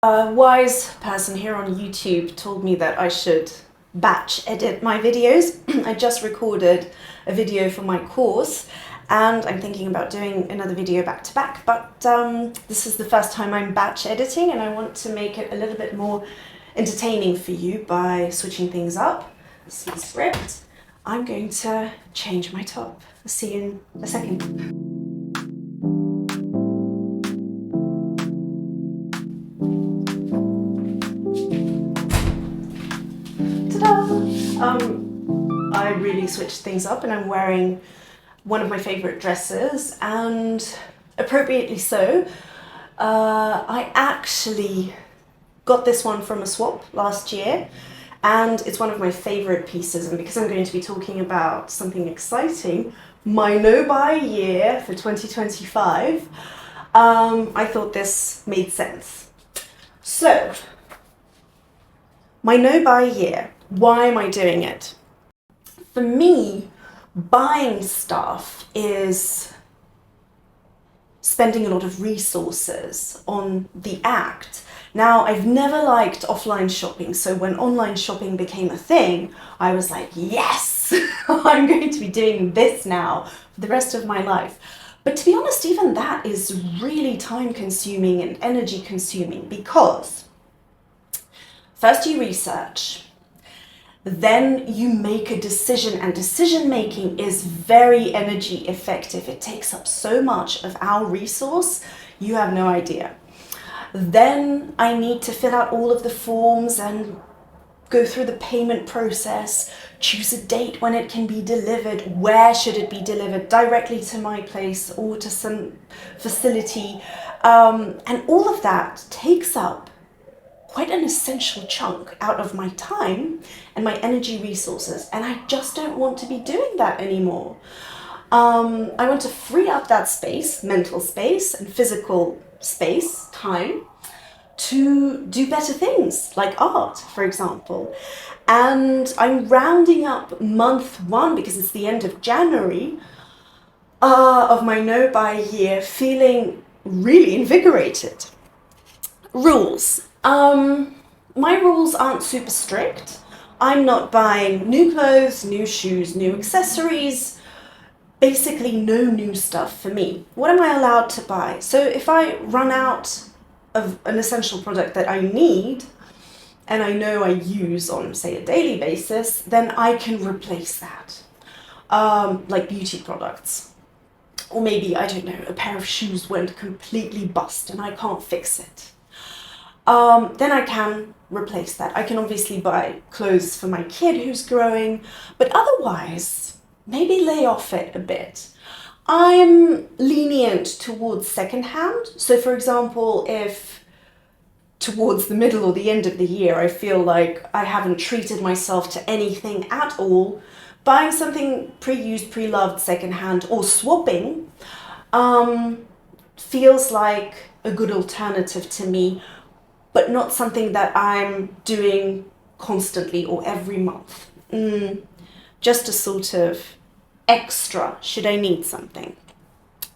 A wise person here on YouTube told me that I should batch edit my videos. I just recorded a video for my course and I'm thinking about doing another video back to back, but this is the first time I'm batch editing and I want to make it a little bit more entertaining for you by switching things up. See script. I'm going to change my top. I'll see you in a second. I really switched things up and I'm wearing one of my favorite dresses, and appropriately so. I actually got this one from a swap last year and it's one of my favorite pieces, and because I'm going to be talking about something exciting, my no-buy year for 2025, I thought this made sense. So, my no-buy year. Why am I doing it? For me, buying stuff is spending a lot of resources on the act. Now, I've never liked offline shopping, so when online shopping became a thing, I was like, yes, I'm going to be doing this now for the rest of my life. But to be honest, even that is really time-consuming and energy-consuming, because first you research, then you make a decision, and decision making is very energy effective. It takes up so much of our resource, you have no idea. Then I need to fill out all of the forms and go through the payment process, choose a date when it can be delivered, where should it be delivered, directly to my place or to some facility, and all of that takes up quite an essential chunk out of my time and my energy resources, and I just don't want to be doing that anymore. I want to free up that space, mental space and physical space, time, to do better things like art, for example. And I'm rounding up month one, because it's the end of January, of my no-buy year, feeling really invigorated. Rules. My rules aren't super strict. I'm not buying new clothes, new shoes, new accessories, basically no new stuff for me. What am I allowed to buy? So if I run out of an essential product that I need and I know I use on, say, a daily basis, then I can replace that. Like beauty products. Or maybe, I don't know, a pair of shoes went completely bust and I can't fix it. Then I can replace that. I can obviously buy clothes for my kid who's growing, but otherwise, maybe lay off it a bit. I'm lenient towards secondhand. So for example, if towards the middle or the end of the year, I feel like I haven't treated myself to anything at all, buying something pre-used, pre-loved secondhand or swapping feels like a good alternative to me, but not something that I'm doing constantly or every month. Just a sort of extra should I need something.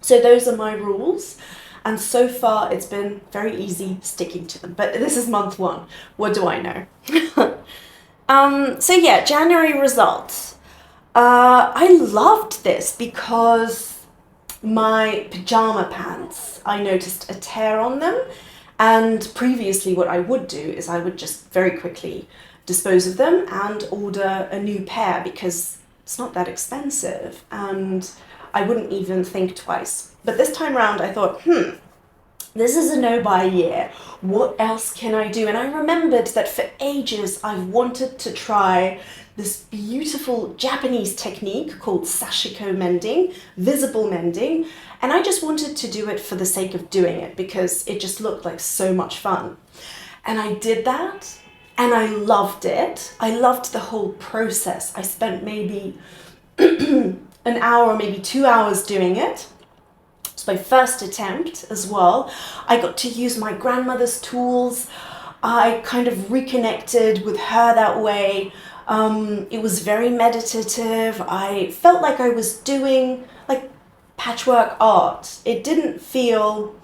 So those are my rules, and so far it's been very easy sticking to them. But this is month one. What do I know? So yeah, January results. I loved this because my pajama pants, I noticed a tear on them. And previously what I would do is I would just very quickly dispose of them and order a new pair, because it's not that expensive and I wouldn't even think twice. But this time around I thought, this is a no-buy year. What else can I do? And I remembered that for ages I've wanted to try this beautiful Japanese technique called Sashiko mending, visible mending, and I just wanted to do it for the sake of doing it because it just looked like so much fun. And I did that and I loved it. I loved the whole process. I spent maybe an hour, maybe 2 hours doing it. It's my first attempt as well. I got to use my grandmother's tools. I kind of reconnected with her that way. It was very meditative. I felt like I was doing like patchwork art. It didn't feel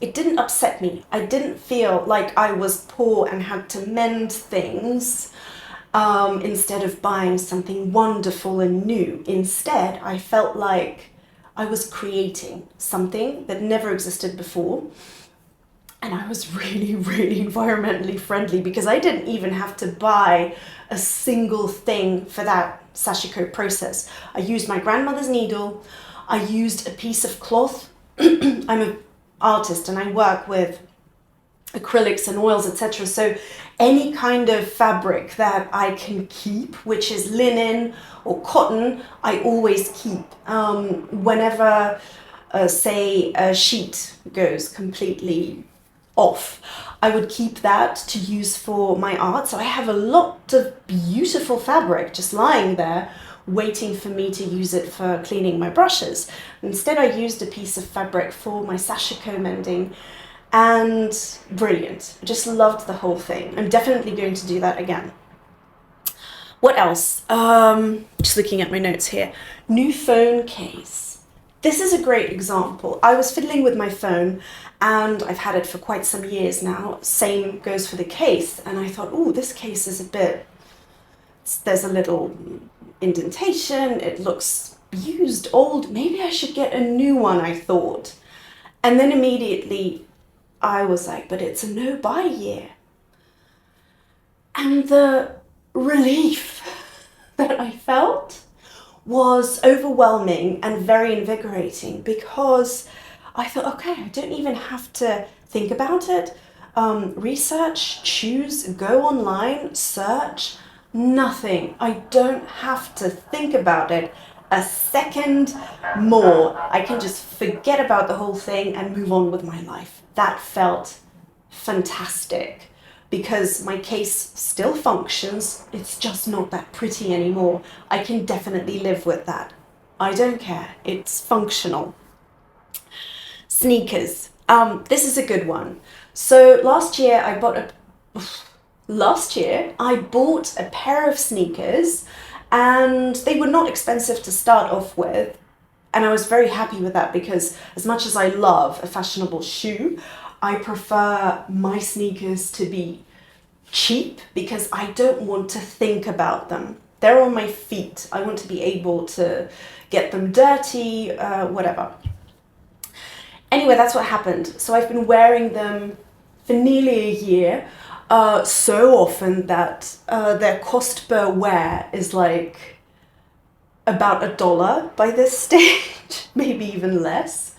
it didn't upset me. I didn't feel like I was poor and had to mend things instead of buying something wonderful and new. Instead, I felt like I was creating something that never existed before. And I was really, really environmentally friendly because I didn't even have to buy a single thing for that Sashiko process. I used my grandmother's needle. I used a piece of cloth. I'm an artist and I work with acrylics and oils, etc. So any kind of fabric that I can keep, which is linen or cotton, I always keep. Whenever, say, a sheet goes completely off, I would keep that to use for my art. So I have a lot of beautiful fabric just lying there waiting for me to use it for cleaning my brushes. Instead, I used a piece of fabric for my Sashiko mending, and brilliant. I just loved the whole thing. I'm definitely going to do that again. What else? Just looking at my notes here. New phone case. This is a great example. I was fiddling with my phone and I've had it for quite some years now. Same goes for the case. And I thought, oh, this case is a bit, there's a little indentation. It looks used, old. Maybe I should get a new one, I thought. And then immediately I was like, but it's a no-buy year. And the relief that I felt was overwhelming and very invigorating because I thought, okay, I don't even have to think about it, research, choose, go online, search, nothing. I don't have to think about it a second more. I can just forget about the whole thing and move on with my life. That felt fantastic because my case still functions. It's just not that pretty anymore. I can definitely live with that. I don't care. It's functional. Sneakers. This is a good one. So last year I bought a pair of sneakers, and they were not expensive to start off with. And I was very happy with that because as much as I love a fashionable shoe, I prefer my sneakers to be cheap because I don't want to think about them. They're on my feet. I want to be able to get them dirty, whatever. Anyway, that's what happened. So I've been wearing them for nearly a year, so often that their cost per wear is like about $1 by this stage, maybe even less,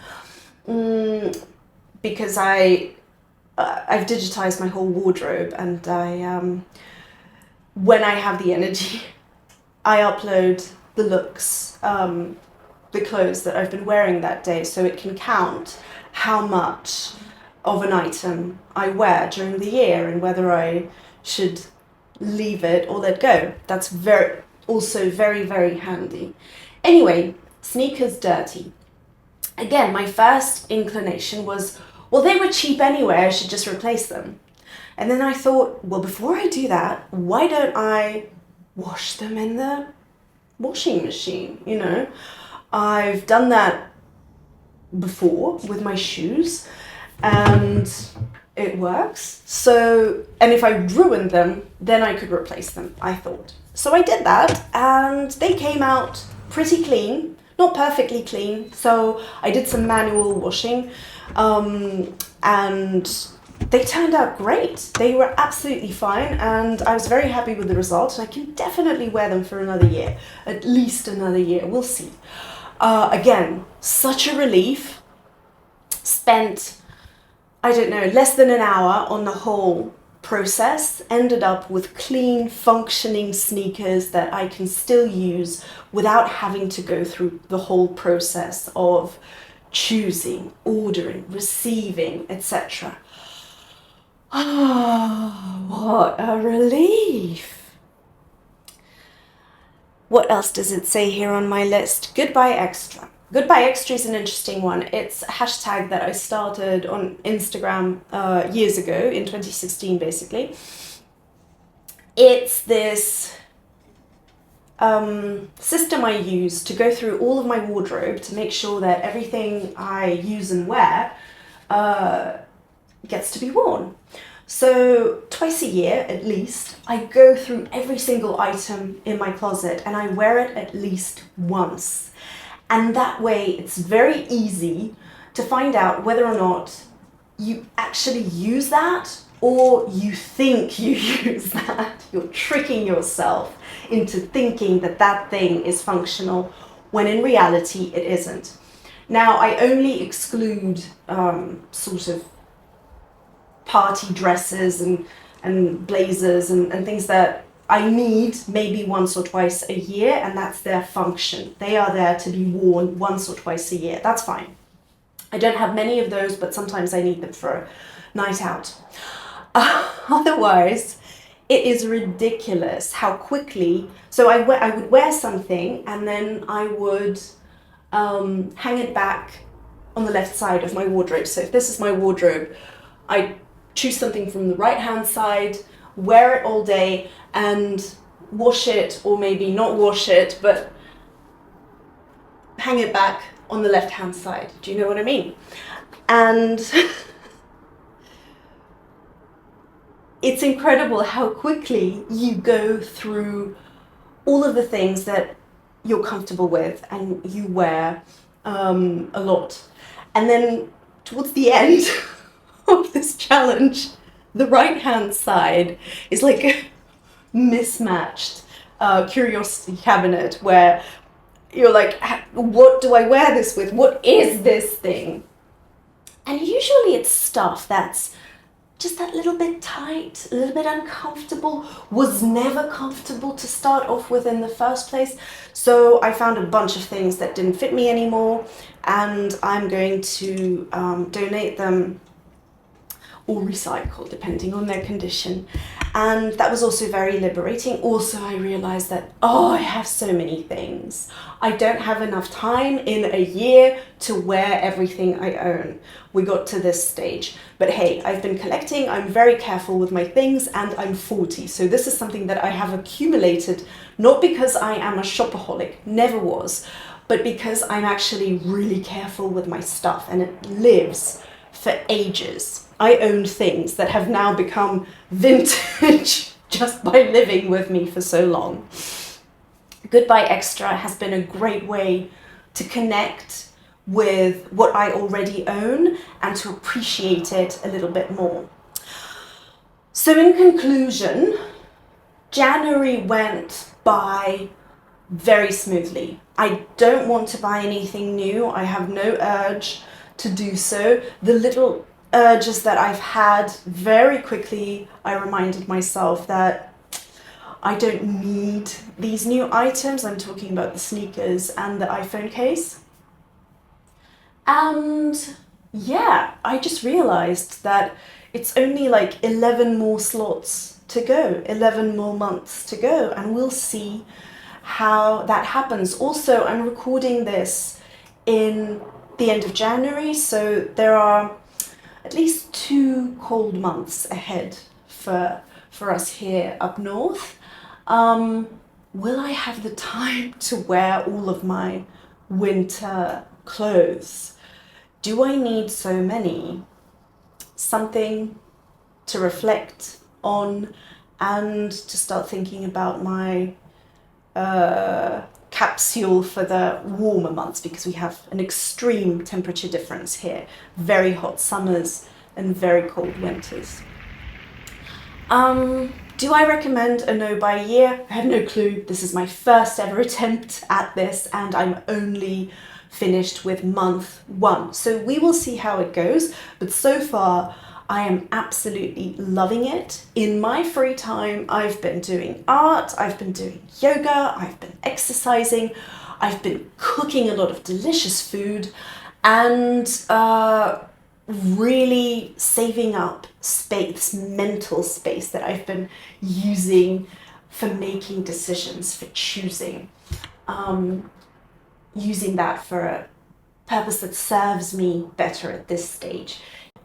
because I've digitized my whole wardrobe, and when I have the energy, I upload the looks, the clothes that I've been wearing that day, so it can count how much of an item I wear during the year and whether I should leave it or let go. That's also very, very handy. Anyway, sneakers dirty. Again, my first inclination was, well, they were cheap anyway, I should just replace them. And then I thought, well, before I do that, why don't I wash them in the washing machine, you know? I've done that before with my shoes and it works. So, and if I ruined them, then I could replace them, I thought. So I did that and they came out pretty clean, not perfectly clean. So I did some manual washing and they turned out great. They were absolutely fine and I was very happy with the results. I can definitely wear them for another year, at least another year, we'll see. Again, such a relief. Spent, I don't know, less than an hour on the whole process. Ended up with clean, functioning sneakers that I can still use without having to go through the whole process of choosing, ordering, receiving, etc. Oh, what a relief. What else does it say here on my list? Goodbye Extra. Goodbye Extra is an interesting one. It's a hashtag that I started on Instagram years ago, in 2016 basically. It's this system I use to go through all of my wardrobe to make sure that everything I use and wear gets to be worn. So twice a year at least, I go through every single item in my closet and I wear it at least once. And that way it's very easy to find out whether or not you actually use that or you think you use that. You're tricking yourself into thinking that that thing is functional when in reality it isn't. Now, I only exclude sort of party dresses and blazers and things that I need maybe once or twice a year, and that's their function. They are there to be worn once or twice a year. That's fine. I don't have many of those, but sometimes I need them for a night out. Otherwise, it is ridiculous how quickly, so I would wear something and then I would hang it back on the left side of my wardrobe. So if this is my wardrobe, I choose something from the right hand side, wear it all day and wash it, or maybe not wash it, but hang it back on the left hand side. Do you know what I mean? And it's incredible how quickly you go through all of the things that you're comfortable with and you wear a lot. And then towards the end of this challenge, the right hand side is like a mismatched curiosity cabinet where you're like, what do I wear this with? What is this thing? And usually it's stuff that's just that little bit tight, a little bit uncomfortable, was never comfortable to start off with in the first place. So I found a bunch of things that didn't fit me anymore, and I'm going to donate them or recycle, depending on their condition. And that was also very liberating. Also, I realized that, I have so many things. I don't have enough time in a year to wear everything I own. We got to this stage. But hey, I've been collecting, I'm very careful with my things, and I'm 40. So this is something that I have accumulated, not because I am a shopaholic, never was, but because I'm actually really careful with my stuff and it lives for ages. I own things that have now become vintage just by living with me for so long. Goodbye Extra has been a great way to connect with what I already own and to appreciate it a little bit more. So in conclusion, January went by very smoothly. I don't want to buy anything new. I have no urge to do so. The little urges that I've had, very quickly I reminded myself that I don't need these new items. I'm talking about the sneakers and the iPhone case. And yeah, I just realized that it's only like 11 more slots to go, 11 more months to go, and we'll see how that happens. Also, I'm recording this in the end of January, so there are at least 2 cold months ahead for us here up north. Will I have the time to wear all of my winter clothes? Do I need so many? Something to reflect on and to start thinking about my capsule for the warmer months, because we have an extreme temperature difference here. Very hot summers and very cold winters. Do I recommend a no-buy year? I have no clue. This is my first ever attempt at this and I'm only finished with month 1. So we will see how it goes, but so far I am absolutely loving it. In my free time, I've been doing art, I've been doing yoga, I've been exercising, I've been cooking a lot of delicious food, and really saving up space, mental space that I've been using for making decisions, for choosing. Using that for a purpose that serves me better at this stage.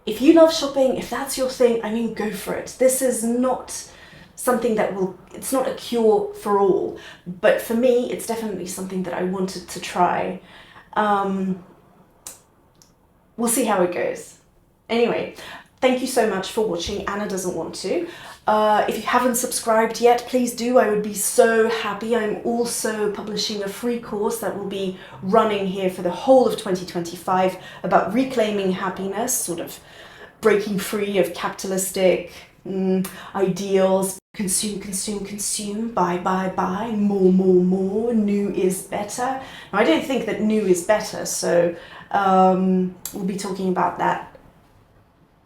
If you love shopping, if that's your thing, I mean, go for it. This is not something that it's not a cure for all, but for me, it's definitely something that I wanted to try. We'll see how it goes. Anyway, thank you so much for watching. Anna doesn't want to. If you haven't subscribed yet, please do. I would be so happy. I'm also publishing a free course that will be running here for the whole of 2025 about reclaiming happiness, sort of breaking free of capitalistic ideals. Consume, consume, consume, buy, buy, buy, more, more, more, new is better. Now, I don't think that new is better, so we'll be talking about that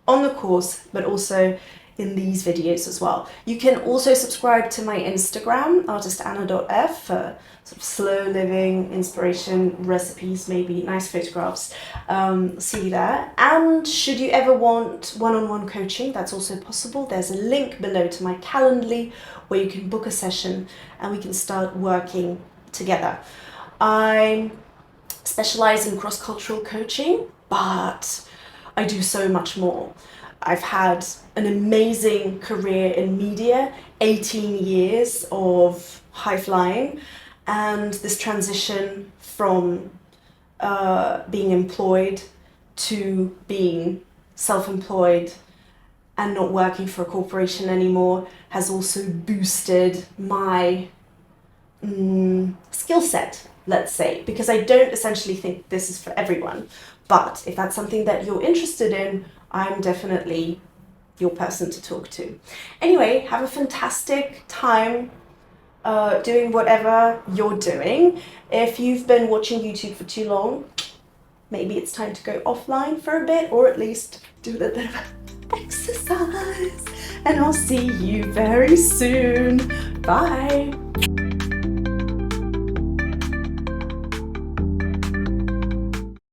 on the course, but also in these videos as well. You can also subscribe to my Instagram, artistanna.f, for sort of slow living, inspiration, recipes, maybe nice photographs. See you there. And should you ever want one-on-one coaching, that's also possible. There's a link below to my Calendly where you can book a session and we can start working together. I specialize in cross-cultural coaching, but I do so much more. I've had an amazing career in media, 18 years of high flying, and this transition from being employed to being self-employed and not working for a corporation anymore has also boosted my skill set, let's say, because I don't essentially think this is for everyone. But if that's something that you're interested in, I'm definitely your person to talk to. Anyway, have a fantastic time doing whatever you're doing. If you've been watching YouTube for too long, maybe it's time to go offline for a bit, or at least do a little bit of exercise. And I'll see you very soon. Bye.